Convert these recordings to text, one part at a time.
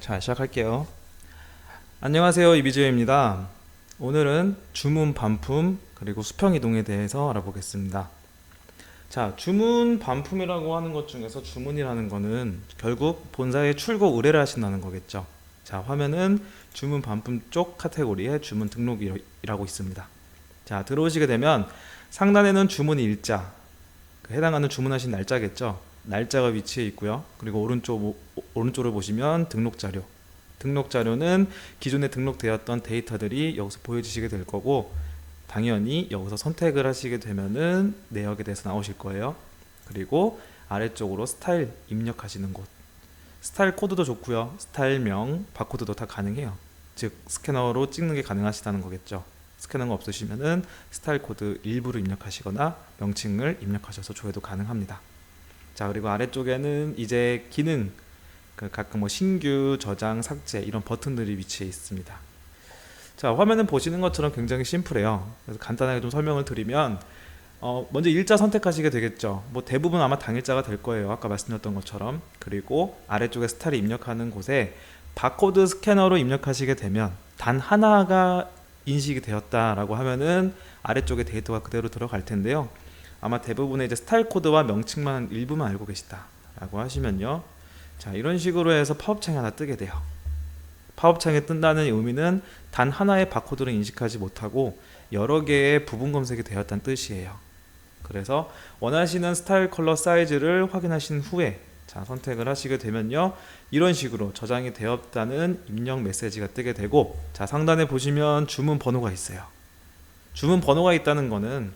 자, 시작할게요. 안녕하세요, 이비지오입니다. 오늘은 주문 반품 그리고 수평 이동에 대해서 알아보겠습니다. 자, 주문 반품이라고 하는 것 중에서 주문이라는 거는 결국 본사에 출고 의뢰를 하신다는 거겠죠. 자, 화면은 주문 반품 쪽 카테고리에 주문 등록이라고 있습니다. 자, 들어오시게 되면 상단에는 주문 일자, 해당하는 주문하신 날짜겠죠. 날짜가 위치해 있고요. 그리고 오른쪽을 보시면 등록 자료. 등록 자료는 기존에 등록되었던 데이터들이 여기서 보여지시게 될 거고, 당연히 여기서 선택을 하시게 되면은 내역에 대해서 나오실 거예요. 그리고 아래쪽으로 스타일 입력하시는 곳. 스타일 코드도 좋고요. 스타일명, 바코드도 다 가능해요. 즉 스캐너로 찍는 게 가능하시다는 거겠죠. 스캐너가 없으시면은 스타일 코드 일부를 입력하시거나 명칭을 입력하셔서 조회도 가능합니다. 자, 그리고 아래쪽에는 이제 기능, 각각 뭐 신규, 저장, 삭제 이런 버튼들이 위치해 있습니다. 자, 화면은 보시는 것처럼 굉장히 심플해요. 그래서 간단하게 좀 설명을 드리면 먼저 일자 선택하시게 되겠죠. 뭐 대부분 아마 당일자가 될 거예요. 아까 말씀드렸던 것처럼. 그리고 아래쪽에 스타일을 입력하는 곳에 바코드 스캐너로 입력하시게 되면 단 하나가 인식이 되었다라고 하면은 아래쪽에 데이터가 그대로 들어갈 텐데요. 아마 대부분의 이제 스타일 코드와 명칭만 일부만 알고 계시다라고 하시면요. 자, 이런 식으로 해서 팝업창이 하나 뜨게 돼요. 팝업창에 뜬다는 의미는 단 하나의 바코드를 인식하지 못하고 여러 개의 부분 검색이 되었다는 뜻이에요. 그래서 원하시는 스타일 컬러 사이즈를 확인하신 후에 자, 선택을 하시게 되면요. 이런 식으로 저장이 되었다는 입력 메시지가 뜨게 되고, 자, 상단에 보시면 주문 번호가 있어요. 주문 번호가 있다는 거는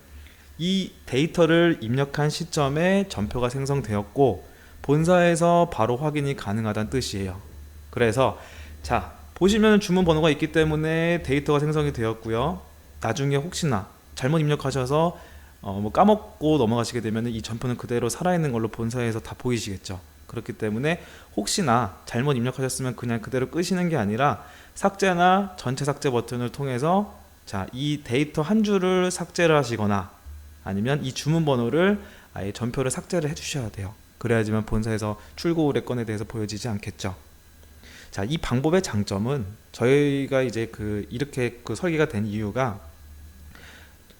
이 데이터를 입력한 시점에 전표가 생성되었고 본사에서 바로 확인이 가능하다는 뜻이에요. 그래서 자, 보시면 주문 번호가 있기 때문에 데이터가 생성이 되었고요. 나중에 혹시나 잘못 입력하셔서 뭐 까먹고 넘어가시게 되면 이 전표는 그대로 살아있는 걸로 본사에서 다 보이시겠죠. 그렇기 때문에 혹시나 잘못 입력하셨으면 그냥 그대로 끄시는 게 아니라 삭제나 전체 삭제 버튼을 통해서 자, 이 데이터 한 줄을 삭제를 하시거나 아니면 이 주문 번호를 아예 전표를 삭제를 해 주셔야 돼요. 그래야지만 본사에서 출고 의뢰건에 대해서 보여지지 않겠죠. 자, 이 방법의 장점은 저희가 이제 이렇게 설계가 된 이유가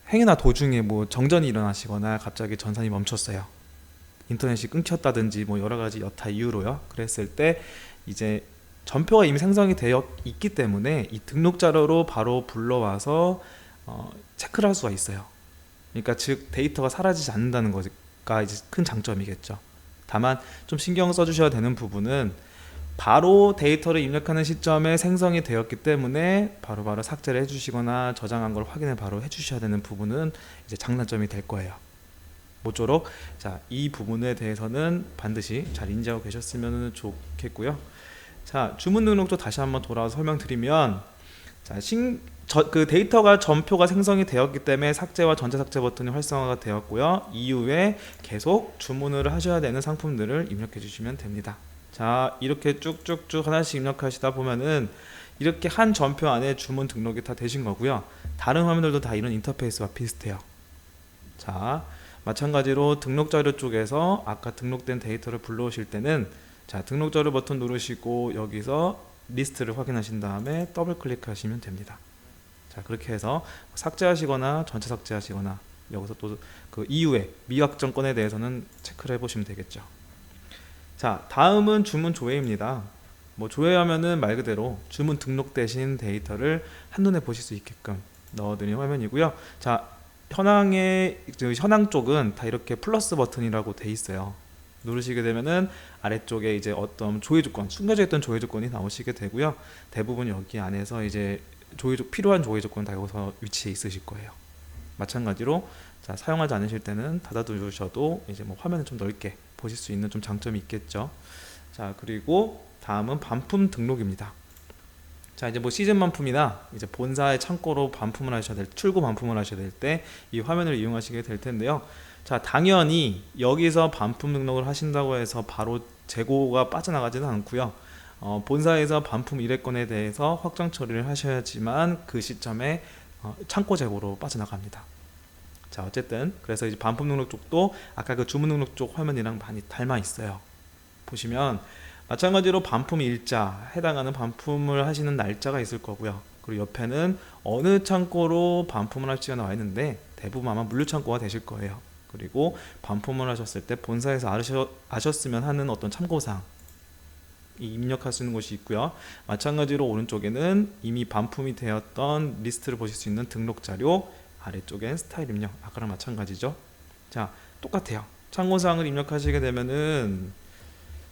행여나 도중에 뭐 정전이 일어나시거나 갑자기 전산이 멈췄어요. 인터넷이 끊겼다든지 뭐 여러 가지 여타 이유로요. 그랬을 때 이제 전표가 이미 생성이 되어 있기 때문에 이 등록 자료로 바로 불러와서 체크를 할 수가 있어요. 그러니까 즉 데이터가 사라지지 않는다는 거가 이제 큰 장점이겠죠. 다만 좀 신경 써주셔야 되는 부분은 바로 데이터를 입력하는 시점에 생성이 되었기 때문에 바로바로 삭제를 해주시거나 저장한 걸 확인을 바로 해주셔야 되는 부분은 이제 장단점이 될 거예요. 모쪼록 자, 이 부분에 대해서는 반드시 잘 인지하고 계셨으면 좋겠고요. 자, 주문 등록도 다시 한번 돌아와서 설명드리면 자, 데이터가 전표가 생성이 되었기 때문에 삭제와 전체 삭제 버튼이 활성화가 되었고요. 이후에 계속 주문을 하셔야 되는 상품들을 입력해 주시면 됩니다. 자, 이렇게 쭉쭉쭉 하나씩 입력하시다 보면은 이렇게 한 전표 안에 주문 등록이 다 되신 거고요. 다른 화면들도 다 이런 인터페이스와 비슷해요. 자, 마찬가지로 등록 자료 쪽에서 아까 등록된 데이터를 불러오실 때는 자, 등록 자료 버튼 누르시고 여기서 리스트를 확인하신 다음에 더블 클릭하시면 됩니다. 자, 그렇게 해서 삭제하시거나 전체 삭제하시거나 여기서 또 그 이후에 미확정 건에 대해서는 체크를 해보시면 되겠죠. 자, 다음은 주문 조회입니다. 뭐 조회하면은 말 그대로 주문 등록되신 데이터를 한눈에 보실 수 있게끔 넣어드린 화면이고요. 자, 현황 쪽은 다 이렇게 플러스 버튼이라고 돼 있어요. 누르시게 되면은 아래쪽에 이제 어떤 조회 조건, 숨겨져 있던 조회 조건이 나오시게 되고요. 대부분 여기 안에서 이제 필요한 조회 조건 다 여기서 위치해 있으실 거예요. 마찬가지로 자, 사용하지 않으실 때는 닫아두셔도 이제 뭐 화면을 좀 넓게 보실 수 있는 좀 장점이 있겠죠. 자, 그리고 다음은 반품 등록입니다. 자, 이제 뭐 시즌 반품이나 이제 본사의 창고로 반품을 하셔야 될, 출고 반품을 하셔야 될 때 이 화면을 이용하시게 될 텐데요. 자, 당연히 여기서 반품 등록을 하신다고 해서 바로 재고가 빠져나가지는 않고요. 본사에서 반품 의뢰건에 대해서 확정 처리를 하셔야지만 그 시점에 창고 재고로 빠져나갑니다. 자, 어쨌든 그래서 이제 반품 등록 쪽도 아까 그 주문 등록 쪽 화면이랑 많이 닮아 있어요. 보시면 마찬가지로 반품 일자, 해당하는 반품을 하시는 날짜가 있을 거고요. 그리고 옆에는 어느 창고로 반품을 할지가 나와 있는데 대부분 아마 물류창고가 되실 거예요. 그리고 반품을 하셨을 때 본사에서 아셨으면 하는 어떤 참고사항 입력할 수 있는 곳이 있고요. 마찬가지로 오른쪽에는 이미 반품이 되었던 리스트를 보실 수 있는 등록 자료, 아래쪽엔 스타일 입력, 아까랑 마찬가지죠. 자, 똑같아요. 참고사항을 입력하시게 되면은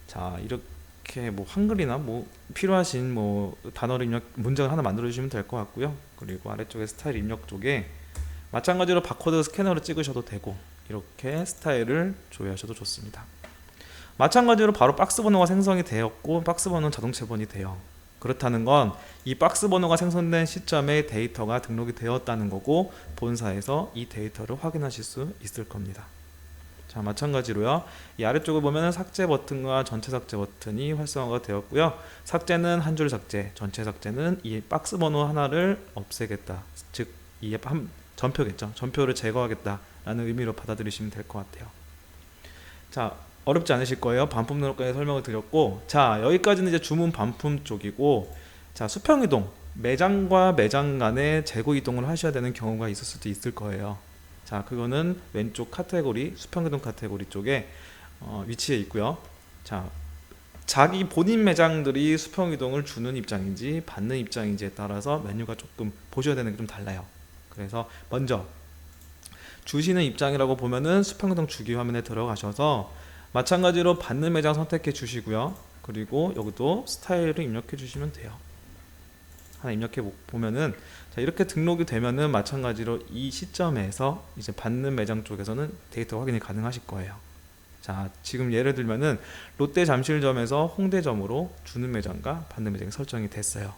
자, 이렇게 뭐 한글이나 뭐 필요하신 뭐 단어를 입력 문장을 하나 만들어 주시면 될 것 같고요. 그리고 아래쪽에 스타일 입력 쪽에 마찬가지로 바코드 스캐너로 찍으셔도 되고 이렇게 스타일을 조회하셔도 좋습니다. 마찬가지로 바로 박스 번호가 생성이 되었고 박스 번호는 자동 체본이 돼요. 그렇다는 건 이 박스 번호가 생성된 시점에 데이터가 등록이 되었다는 거고 본사에서 이 데이터를 확인하실 수 있을 겁니다. 자, 마찬가지로요. 이 아래쪽을 보면 삭제 버튼과 전체 삭제 버튼이 활성화가 되었고요. 삭제는 한 줄 삭제, 전체 삭제는 이 박스 번호 하나를 없애겠다. 즉, 이 전표겠죠. 전표를 제거하겠다라는 의미로 받아들이시면 될 것 같아요. 자, 어렵지 않으실 거예요. 반품 등록까지 설명을 드렸고, 자, 여기까지는 이제 주문 반품 쪽이고, 자, 수평 이동, 매장과 매장 간의 재고 이동을 하셔야 되는 경우가 있을 수도 있을 거예요. 자, 그거는 왼쪽 카테고리, 수평 이동 카테고리 쪽에 위치해 있고요. 자, 자기 본인 매장들이 수평 이동을 주는 입장인지 받는 입장인지에 따라서 메뉴가 조금 보셔야 되는 게 좀 달라요. 그래서 먼저 주시는 입장이라고 보면은 수평 이동 주기 화면에 들어가셔서 마찬가지로 받는 매장 선택해 주시고요. 그리고 여기도 스타일을 입력해 주시면 돼요. 하나 입력해 보면은 자, 이렇게 등록이 되면은 마찬가지로 이 시점에서 이제 받는 매장 쪽에서는 데이터 확인이 가능하실 거예요. 자, 지금 예를 들면은 롯데 잠실점에서 홍대점으로 주는 매장과 받는 매장이 설정이 됐어요.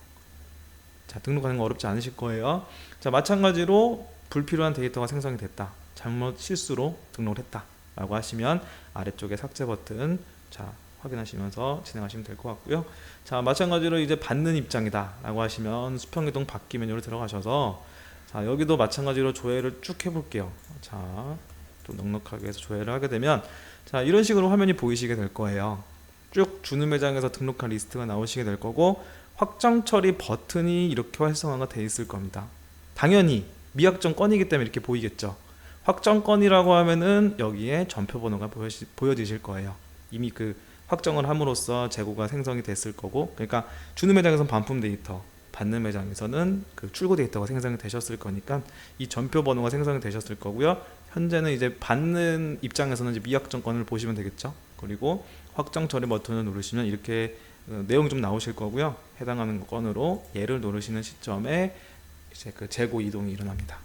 자, 등록하는 거 어렵지 않으실 거예요. 자, 마찬가지로 불필요한 데이터가 생성이 됐다. 잘못 실수로 등록을 했다. 라고 하시면 아래쪽에 삭제 버튼 자, 확인하시면서 진행하시면 될 것 같고요. 자, 마찬가지로 이제 받는 입장이다 라고 하시면 수평 이동 받기 메뉴로 들어가셔서 자, 여기도 마찬가지로 조회를 쭉 해볼게요. 자, 또 넉넉하게 해서 조회를 하게 되면 자, 이런 식으로 화면이 보이시게 될 거예요. 쭉 주는 매장에서 등록한 리스트가 나오시게 될 거고 확정 처리 버튼이 이렇게 활성화가 되어 있을 겁니다. 당연히 미확정 건이기 때문에 이렇게 보이겠죠. 확정 건이라고 하면은 여기에 전표 번호가 보여지실 거예요. 이미 그 확정을 함으로써 재고가 생성이 됐을 거고, 그러니까 주는 매장에서는 반품 데이터, 받는 매장에서는 그 출고 데이터가 생성이 되셨을 거니까 이 전표 번호가 생성이 되셨을 거고요. 현재는 이제 받는 입장에서는 이제 미확정 건을 보시면 되겠죠. 그리고 확정 처리 버튼을 누르시면 이렇게 내용이 좀 나오실 거고요. 해당하는 건으로 얘를 누르시는 시점에 이제 그 재고 이동이 일어납니다.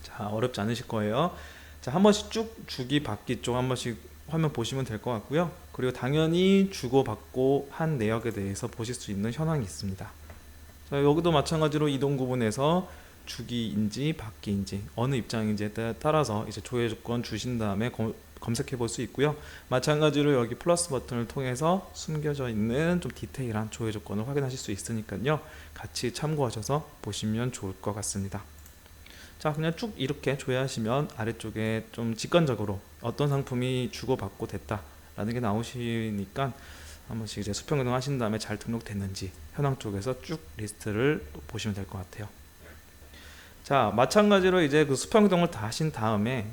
자, 어렵지 않으실 거예요. 자, 한 번씩 쭉 주기 받기 쪽 한 번씩 화면 보시면 될 것 같고요. 그리고 당연히 주고 받고 한 내역에 대해서 보실 수 있는 현황이 있습니다. 자, 여기도 마찬가지로 이동 구분에서 주기인지 받기인지 어느 입장인지에 따라서 이제 조회 조건 주신 다음에 검색해 볼 수 있고요. 마찬가지로 여기 플러스 버튼을 통해서 숨겨져 있는 좀 디테일한 조회 조건을 확인하실 수 있으니까요. 같이 참고하셔서 보시면 좋을 것 같습니다. 자, 그냥 쭉 이렇게 조회하시면 아래쪽에 좀 직관적으로 어떤 상품이 주고받고 됐다라는 게 나오시니까 한 번씩 이제 수평 이동 하신 다음에 잘 등록됐는지 현황 쪽에서 쭉 리스트를 보시면 될 것 같아요. 자, 마찬가지로 이제 그 수평 이동을 다 하신 다음에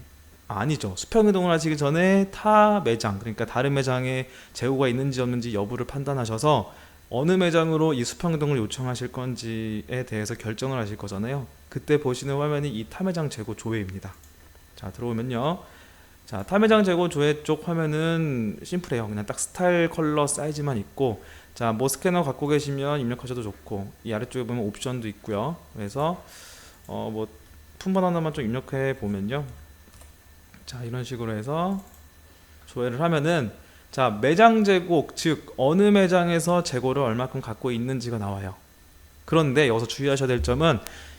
아니죠. 수평 이동을 하시기 전에 타 매장, 그러니까 다른 매장에 재고가 있는지 없는지 여부를 판단하셔서 어느 매장으로 이 수평 이동을 요청하실 건지에 대해서 결정을 하실 거잖아요. 그때 보시는 화면이 이 타 매장 재고 조회입니다. 자, 들어오면요. 자, 타 매장 재고 조회 쪽 화면은 심플해요. 그냥 딱 스타일, 컬러, 사이즈만 있고, 자, 뭐 스캐너 갖고 계시면 입력하셔도 좋고, 이 아래쪽에 보면 옵션도 있고요. 그래서 뭐 품번 하나만 좀 입력해 보면요. 자, 이런 식으로 해서 조회를 하면은 자, 매장 재고, 즉 어느 매장에서 재고를 얼마큼 갖고 있는지가 나와요. 그런데 여기서 주의하셔야 될 점은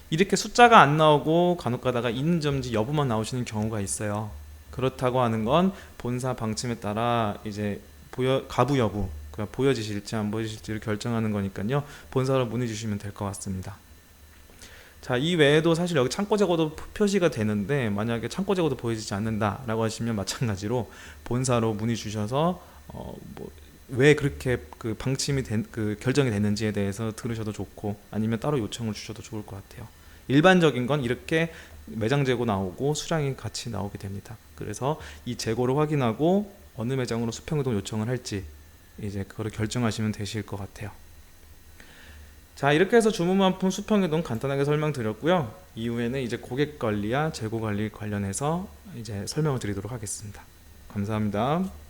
이렇게 숫자가 안 나오고 간혹 가다가 있는지 여부만 나오시는 경우가 있어요. 그렇다고 하는 건 본사 방침에 따라 이제 가부 여부, 그러니까 보여지실지 안 보여지실지를 결정하는 거니까요. 본사로 문의 주시면 될 것 같습니다. 자, 이 외에도 사실 여기 창고 재고도 표시가 되는데 만약에 창고 재고도 보여지지 않는다 라고 하시면 마찬가지로 본사로 문의 주셔서 뭐 왜 그렇게 결정이 됐는지에 대해서 들으셔도 좋고 아니면 따로 요청을 주셔도 좋을 것 같아요. 일반적인 건 이렇게 매장 재고 나오고 수량이 같이 나오게 됩니다. 그래서 이 재고를 확인하고 어느 매장으로 수평이동 요청을 할지 이제 그거를 결정하시면 되실 것 같아요. 자, 이렇게 해서 주문반품 수평이동 간단하게 설명드렸고요. 이후에는 이제 고객 관리와 재고 관리 관련해서 이제 설명을 드리도록 하겠습니다. 감사합니다.